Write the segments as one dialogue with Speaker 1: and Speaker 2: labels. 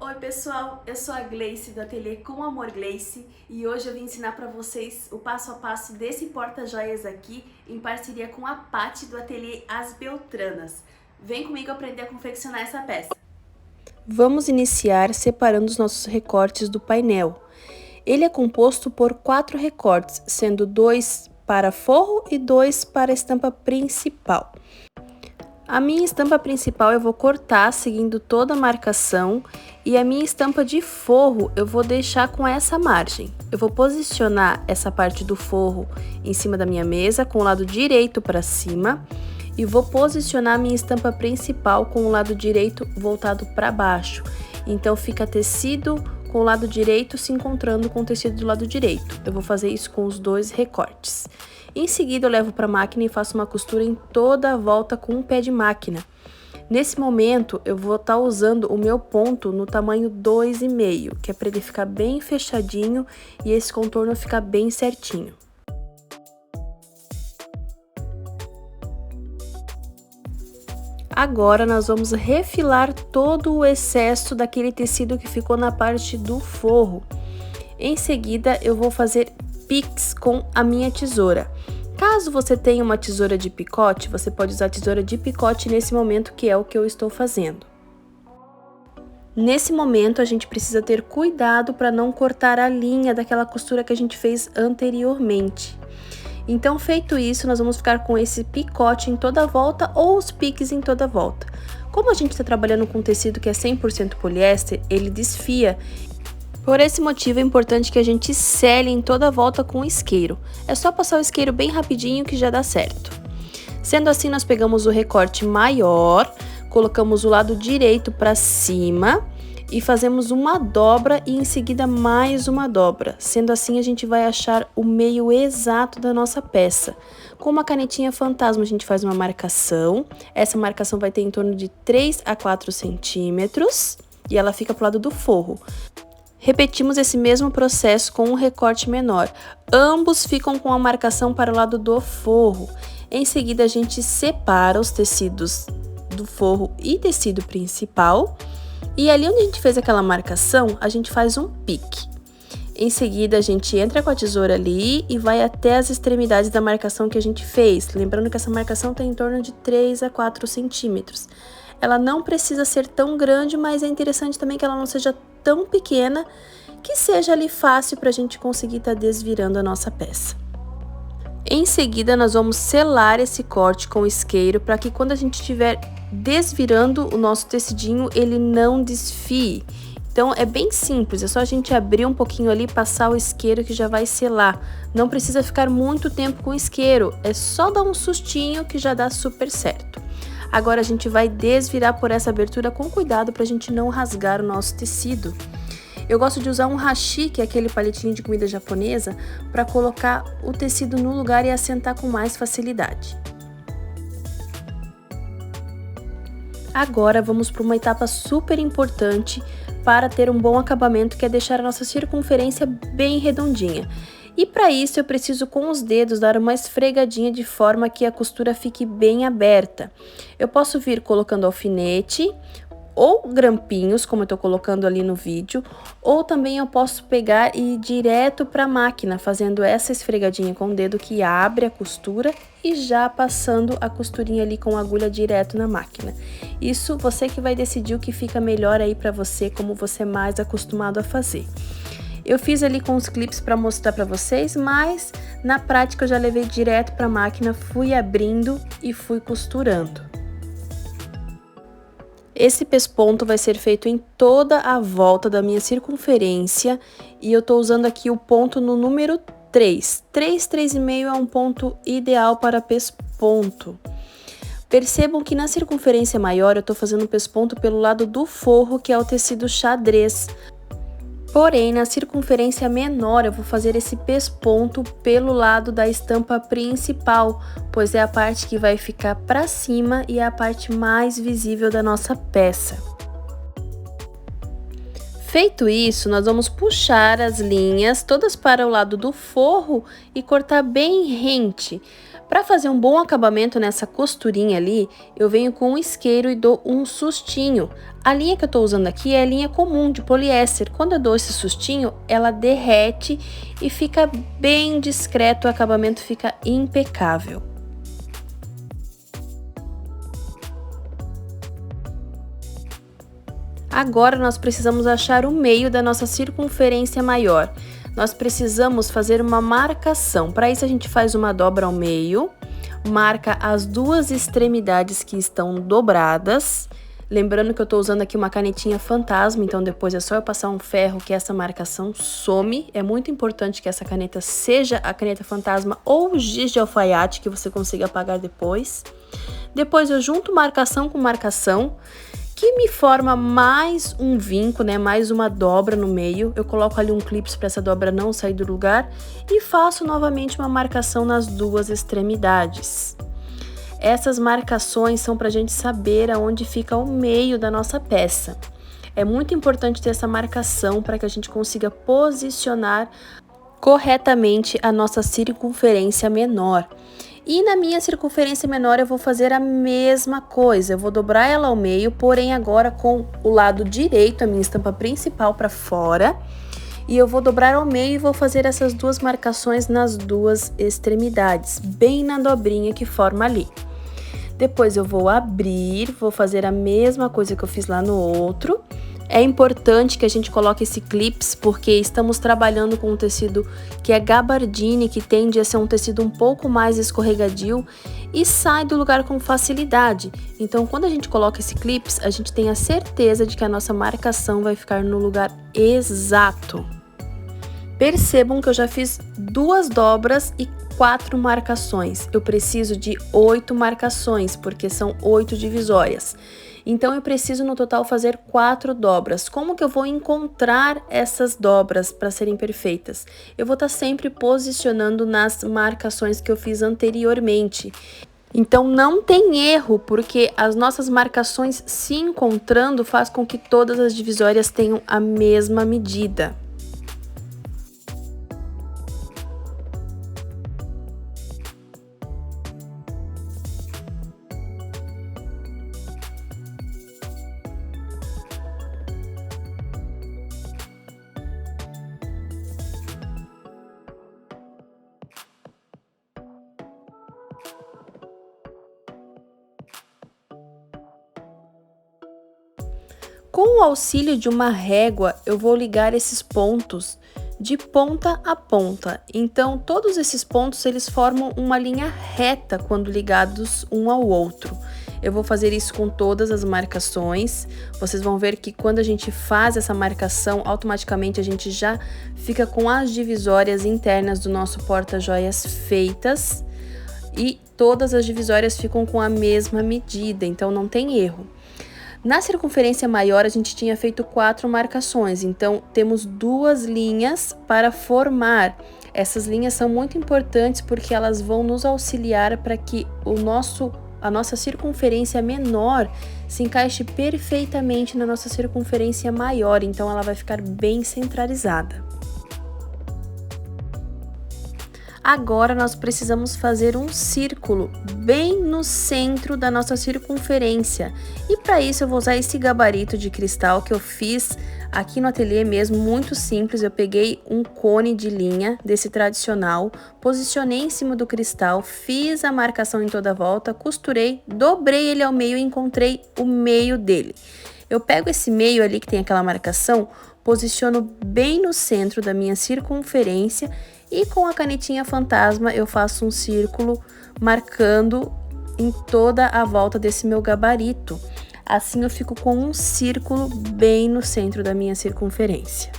Speaker 1: Oi pessoal, eu sou a Gleice do Ateliê Com Amor Gleice e hoje eu vim ensinar para vocês o passo a passo desse porta-joias aqui em parceria com a Paty do Ateliê As Beltranas. Vem comigo aprender a confeccionar essa peça.
Speaker 2: Vamos iniciar separando os nossos recortes do painel. Ele é composto por 4 recortes, sendo 2 para forro e 2 para a estampa principal. A minha estampa principal eu vou cortar seguindo toda a marcação e a minha estampa de forro eu vou deixar com essa margem. Eu vou posicionar essa parte do forro em cima da minha mesa com o lado direito para cima e vou posicionar a minha estampa principal com o lado direito voltado para baixo. Então fica tecido com o lado direito se encontrando com o tecido do lado direito. Eu vou fazer isso com os 2 recortes. Em seguida, eu levo para a máquina e faço uma costura em toda a volta com um pé de máquina. Nesse momento, eu vou estar usando o meu ponto no tamanho 2,5, que é para ele ficar bem fechadinho e esse contorno ficar bem certinho. Agora, nós vamos refilar todo o excesso daquele tecido que ficou na parte do forro. Em seguida, eu vou fazer piques com a minha tesoura. Caso você tenha uma tesoura de picote, você pode usar a tesoura de picote nesse momento, que é o que eu estou fazendo. Nesse momento, a gente precisa ter cuidado para não cortar a linha daquela costura que a gente fez anteriormente. Então, feito isso, nós vamos ficar com esse picote em toda a volta ou os piques em toda a volta. Como a gente está trabalhando com tecido que é 100% poliéster, ele desfia. Por esse motivo é importante que a gente sele em toda a volta com isqueiro. É só passar o isqueiro bem rapidinho que já dá certo. Sendo assim, nós pegamos o recorte maior, colocamos o lado direito para cima e fazemos uma dobra e em seguida mais uma dobra. Sendo assim, a gente vai achar o meio exato da nossa peça. Com uma canetinha fantasma, a gente faz uma marcação. Essa marcação vai ter em torno de 3 a 4 centímetros e ela fica pro lado do forro. Repetimos esse mesmo processo com um recorte menor. Ambos ficam com a marcação para o lado do forro. Em seguida, a gente separa os tecidos do forro e tecido principal. E ali onde a gente fez aquela marcação, a gente faz um pique. Em seguida, a gente entra com a tesoura ali e vai até as extremidades da marcação que a gente fez. Lembrando que essa marcação tem em torno de 3 a 4 centímetros. Ela não precisa ser tão grande, mas é interessante também que ela não seja tão pequena, que seja ali fácil para a gente conseguir estar desvirando a nossa peça. Em seguida, nós vamos selar esse corte com isqueiro para que quando a gente estiver desvirando o nosso tecidinho, ele não desfie. Então, é bem simples, é só a gente abrir um pouquinho ali e passar o isqueiro que já vai selar. Não precisa ficar muito tempo com o isqueiro, é só dar um sustinho que já dá super certo. Agora a gente vai desvirar por essa abertura com cuidado para a gente não rasgar o nosso tecido. Eu gosto de usar um hashi, que é aquele palitinho de comida japonesa, para colocar o tecido no lugar e assentar com mais facilidade. Agora vamos para uma etapa super importante para ter um bom acabamento, que é deixar a nossa circunferência bem redondinha. E para isso eu preciso com os dedos dar uma esfregadinha de forma que a costura fique bem aberta. Eu posso vir colocando alfinete ou grampinhos, como eu estou colocando ali no vídeo, ou também eu posso pegar e ir direto para a máquina, fazendo essa esfregadinha com o dedo que abre a costura e já passando a costurinha ali com a agulha direto na máquina. Isso você que vai decidir o que fica melhor aí para você, como você é mais acostumado a fazer. Eu fiz ali com os clips para mostrar para vocês, mas na prática eu já levei direto para a máquina, fui abrindo e fui costurando. Esse pesponto vai ser feito em toda a volta da minha circunferência e eu tô usando aqui o ponto no número 3. 3,5 é um ponto ideal para pesponto. Percebam que na circunferência maior eu tô fazendo pesponto pelo lado do forro, que é o tecido xadrez. Porém, na circunferência menor, eu vou fazer esse pesponto pelo lado da estampa principal, pois é a parte que vai ficar para cima e é a parte mais visível da nossa peça. Feito isso, nós vamos puxar as linhas todas para o lado do forro e cortar bem rente, Para fazer um bom acabamento nessa costurinha ali, eu venho com um isqueiro e dou um sustinho. A linha que eu tô usando aqui é a linha comum de poliéster. Quando eu dou esse sustinho, ela derrete e fica bem discreto, o acabamento fica impecável. Agora nós precisamos achar o meio da nossa circunferência maior. Nós precisamos fazer uma marcação. Para isso a gente faz uma dobra ao meio, marca as duas extremidades que estão dobradas. Lembrando que eu estou usando aqui uma canetinha fantasma, então depois é só eu passar um ferro que essa marcação some. É muito importante que essa caneta seja a caneta fantasma ou giz de alfaiate, que você consiga apagar depois. Depois eu junto marcação com marcação, que me forma mais um vinco, né, mais uma dobra no meio. Eu coloco ali um clips para essa dobra não sair do lugar e faço novamente uma marcação nas duas extremidades. Essas marcações são para a gente saber aonde fica o meio da nossa peça. É muito importante ter essa marcação para que a gente consiga posicionar corretamente a nossa circunferência menor. E na minha circunferência menor eu vou fazer a mesma coisa, eu vou dobrar ela ao meio, porém agora com o lado direito, a minha estampa principal para fora. E eu vou dobrar ao meio e vou fazer essas duas marcações nas duas extremidades, bem na dobrinha que forma ali. Depois eu vou abrir, vou fazer a mesma coisa que eu fiz lá no outro. É importante que a gente coloque esse clips porque estamos trabalhando com um tecido que é gabardine, que tende a ser um tecido um pouco mais escorregadio e sai do lugar com facilidade. Então, quando a gente coloca esse clips, a gente tem a certeza de que a nossa marcação vai ficar no lugar exato. Percebam que eu já fiz 2 dobras e 4 marcações. Eu preciso de 8 marcações, porque são 8 divisórias. Então, eu preciso no total fazer 4 dobras. Como que eu vou encontrar essas dobras para serem perfeitas? Eu vou estar sempre posicionando nas marcações que eu fiz anteriormente. Então, não tem erro, porque as nossas marcações se encontrando faz com que todas as divisórias tenham a mesma medida. Com o auxílio de uma régua, eu vou ligar esses pontos de ponta a ponta. Então, todos esses pontos, eles formam uma linha reta quando ligados um ao outro. Eu vou fazer isso com todas as marcações. Vocês vão ver que quando a gente faz essa marcação, automaticamente a gente já fica com as divisórias internas do nosso porta-joias feitas. E todas as divisórias ficam com a mesma medida, então não tem erro. Na circunferência maior, a gente tinha feito 4 marcações, então temos 2 linhas para formar. Essas linhas são muito importantes porque elas vão nos auxiliar para que a nossa circunferência menor se encaixe perfeitamente na nossa circunferência maior, então ela vai ficar bem centralizada. Agora nós precisamos fazer um círculo bem no centro da nossa circunferência. E para isso eu vou usar esse gabarito de cristal que eu fiz aqui no ateliê mesmo, muito simples. Eu peguei um cone de linha desse tradicional, posicionei em cima do cristal, fiz a marcação em toda a volta, costurei, dobrei ele ao meio e encontrei o meio dele. Eu pego esse meio ali que tem aquela marcação, posiciono bem no centro da minha circunferência e com a canetinha fantasma eu faço um círculo marcando em toda a volta desse meu gabarito. Assim eu fico com um círculo bem no centro da minha circunferência.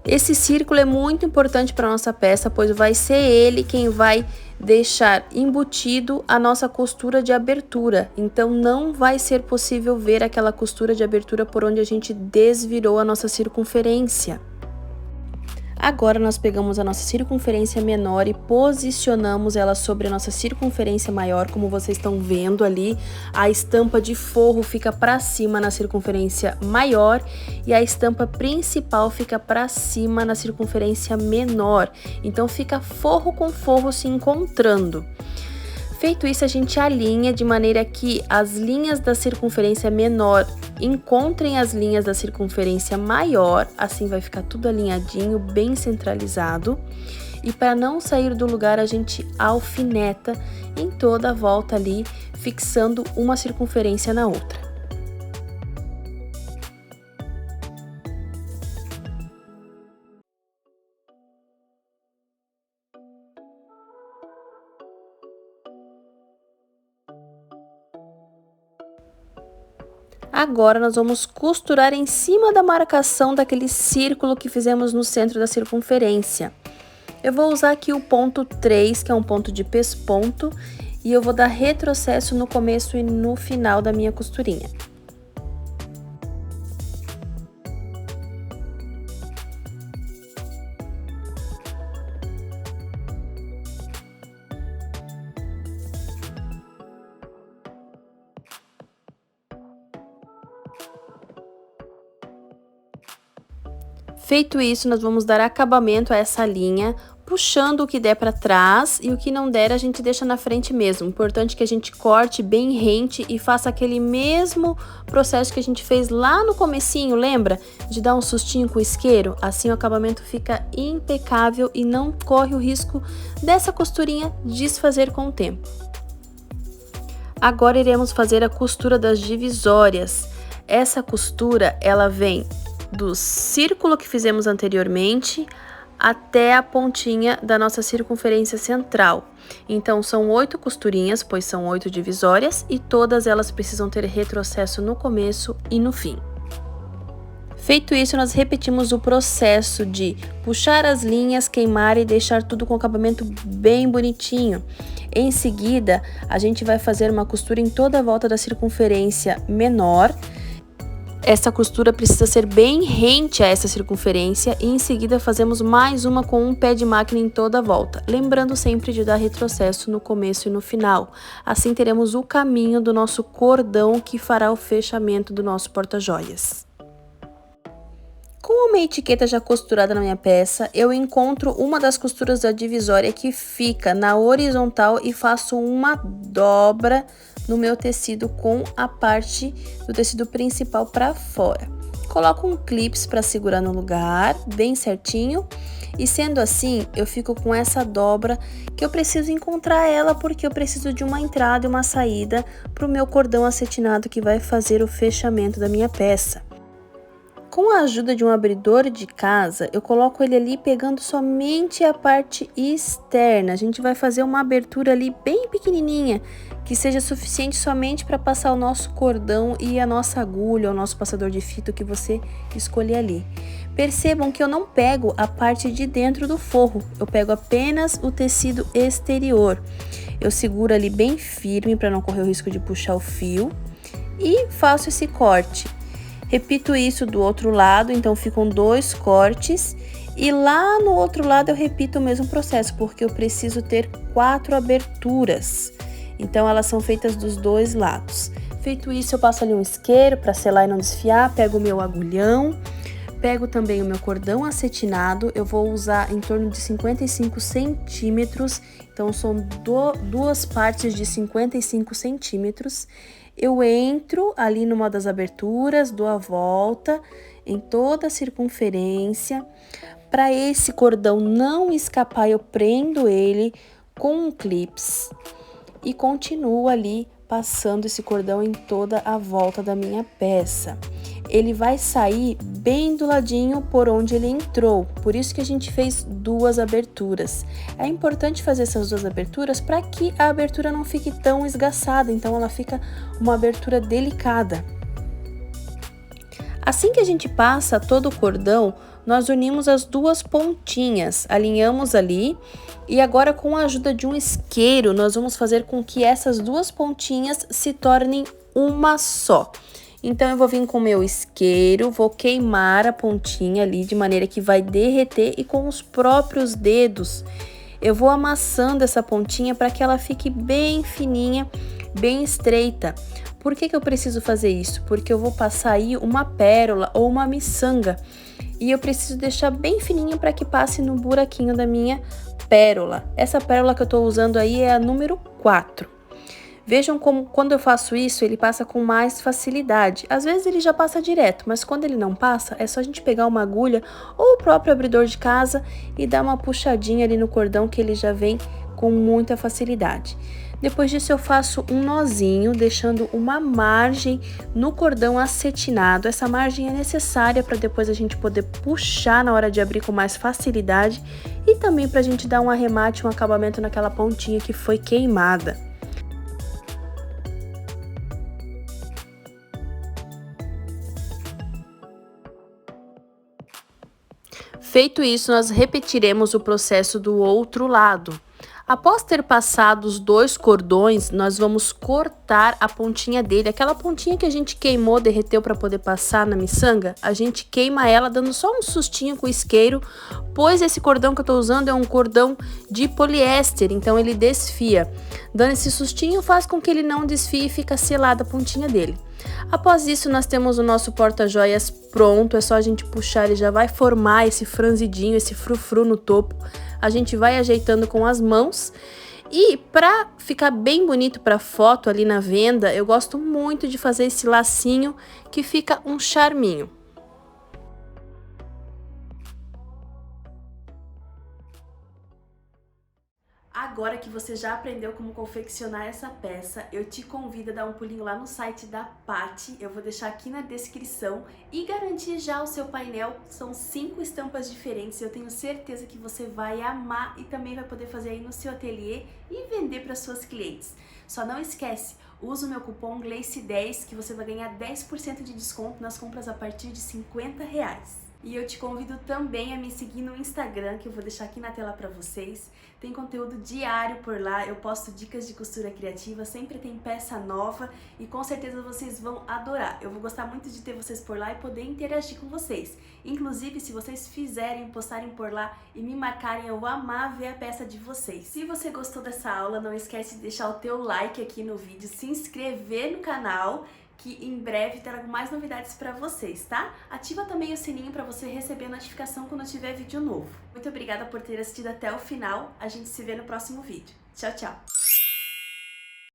Speaker 2: Esse círculo é muito importante para nossa peça, pois vai ser ele quem vai deixar embutido a nossa costura de abertura. Então não vai ser possível ver aquela costura de abertura por onde a gente desvirou a nossa circunferência. Agora nós pegamos a nossa circunferência menor e posicionamos ela sobre a nossa circunferência maior, como vocês estão vendo ali. A estampa de forro fica para cima na circunferência maior e a estampa principal fica para cima na circunferência menor. Então fica forro com forro se encontrando. Feito isso, a gente alinha de maneira que as linhas da circunferência menor encontrem as linhas da circunferência maior, assim vai ficar tudo alinhadinho, bem centralizado. E para não sair do lugar, a gente alfineta em toda a volta ali, fixando uma circunferência na outra. Agora nós vamos costurar em cima da marcação daquele círculo que fizemos no centro da circunferência. Eu vou usar aqui o ponto 3, que é um ponto de pesponto, e eu vou dar retrocesso no começo e no final da minha costurinha. Feito isso, nós vamos dar acabamento a essa linha, puxando o que der para trás e o que não der a gente deixa na frente mesmo. Importante que a gente corte bem rente e faça aquele mesmo processo que a gente fez lá no comecinho, lembra? De dar um sustinho com o isqueiro? Assim o acabamento fica impecável e não corre o risco dessa costurinha desfazer com o tempo. Agora iremos fazer a costura das divisórias. Essa costura, ela vem do círculo que fizemos anteriormente até a pontinha da nossa circunferência central. Então, são 8 costurinhas, pois são 8 divisórias, e todas elas precisam ter retrocesso no começo e no fim. Feito isso, nós repetimos o processo de puxar as linhas, queimar e deixar tudo com acabamento bem bonitinho. Em seguida, a gente vai fazer uma costura em toda a volta da circunferência menor. Essa costura precisa ser bem rente a essa circunferência e em seguida fazemos mais uma com um pé de máquina em toda a volta, lembrando sempre de dar retrocesso no começo e no final. Assim teremos o caminho do nosso cordão que fará o fechamento do nosso porta-joias. Com uma etiqueta já costurada na minha peça, eu encontro uma das costuras da divisória que fica na horizontal e faço uma dobra no meu tecido com a parte do tecido principal para fora. Coloco um clips para segurar no lugar, bem certinho, e sendo assim, eu fico com essa dobra que eu preciso encontrar ela porque eu preciso de uma entrada e uma saída para o meu cordão acetinado que vai fazer o fechamento da minha peça. Com a ajuda de um abridor de casa, eu coloco ele ali pegando somente a parte externa. A gente vai fazer uma abertura ali bem pequenininha, que seja suficiente somente para passar o nosso cordão e a nossa agulha, o nosso passador de fita que você escolher ali. Percebam que eu não pego a parte de dentro do forro, eu pego apenas o tecido exterior. Eu seguro ali bem firme para não correr o risco de puxar o fio e faço esse corte. Repito isso do outro lado, então ficam 2 cortes e lá no outro lado eu repito o mesmo processo, porque eu preciso ter 4 aberturas. Então elas são feitas dos 2 lados. Feito isso, eu passo ali um isqueiro para selar e não desfiar, pego o meu agulhão, pego também o meu cordão acetinado, eu vou usar em torno de 55 centímetros, então são 2 partes de 55 centímetros. Eu entro ali numa das aberturas, dou a volta em toda a circunferência. Para esse cordão não escapar, eu prendo ele com um clips e continuo ali passando esse cordão em toda a volta da minha peça. Ele vai sair bem do ladinho por onde ele entrou, por isso que a gente fez 2 aberturas. É importante fazer essas 2 aberturas para que a abertura não fique tão esgaçada, então ela fica uma abertura delicada. Assim que a gente passa todo o cordão, nós unimos as 2 pontinhas, alinhamos ali e agora com a ajuda de um isqueiro nós vamos fazer com que essas 2 pontinhas se tornem uma só. Então eu vou vir com o meu isqueiro, vou queimar a pontinha ali de maneira que vai derreter e com os próprios dedos eu vou amassando essa pontinha para que ela fique bem fininha, bem estreita. Por que eu preciso fazer isso? Porque eu vou passar aí uma pérola ou uma miçanga e eu preciso deixar bem fininho para que passe no buraquinho da minha pérola. Essa pérola que eu estou usando aí é a número 4. Vejam como quando eu faço isso, ele passa com mais facilidade. Às vezes ele já passa direto, mas quando ele não passa, é só a gente pegar uma agulha ou o próprio abridor de casa e dar uma puxadinha ali no cordão que ele já vem com muita facilidade. Depois disso eu faço um nozinho, deixando uma margem no cordão acetinado. Essa margem é necessária para depois a gente poder puxar na hora de abrir com mais facilidade e também para a gente dar um arremate, um acabamento naquela pontinha que foi queimada. Feito isso, nós repetiremos o processo do outro lado. Após ter passado os 2 cordões, nós vamos cortar a pontinha dele. Aquela pontinha que a gente queimou, derreteu para poder passar na miçanga, a gente queima ela dando só um sustinho com o isqueiro, pois esse cordão que eu estou usando é um cordão de poliéster, então ele desfia. Dando esse sustinho faz com que ele não desfie e fica selada a pontinha dele. Após isso, nós temos o nosso porta-joias pronto, é só a gente puxar, ele já vai formar esse franzidinho, esse frufru no topo. A gente vai ajeitando com as mãos e para ficar bem bonito para foto ali na venda, eu gosto muito de fazer esse lacinho que fica um charminho.
Speaker 1: Agora que você já aprendeu como confeccionar essa peça, eu te convido a dar um pulinho lá no site da Paty, eu vou deixar aqui na descrição, e garantir já o seu painel. São 5 estampas diferentes, eu tenho certeza que você vai amar e também vai poder fazer aí no seu ateliê e vender para suas clientes. Só não esquece, usa o meu cupom GLACE10 que você vai ganhar 10% de desconto nas compras a partir de R$50. E eu te convido também a me seguir no Instagram, que eu vou deixar aqui na tela para vocês. Tem conteúdo diário por lá, eu posto dicas de costura criativa, sempre tem peça nova e com certeza vocês vão adorar. Eu vou gostar muito de ter vocês por lá e poder interagir com vocês. Inclusive, se vocês fizerem, postarem por lá e me marcarem, eu vou amar ver a peça de vocês. Se você gostou dessa aula, não esquece de deixar o teu like aqui no vídeo, se inscrever no canal, que em breve trago mais novidades para vocês, tá? Ativa também o sininho para você receber a notificação quando tiver vídeo novo. Muito obrigada por ter assistido até o final, a gente se vê no próximo vídeo. Tchau, tchau!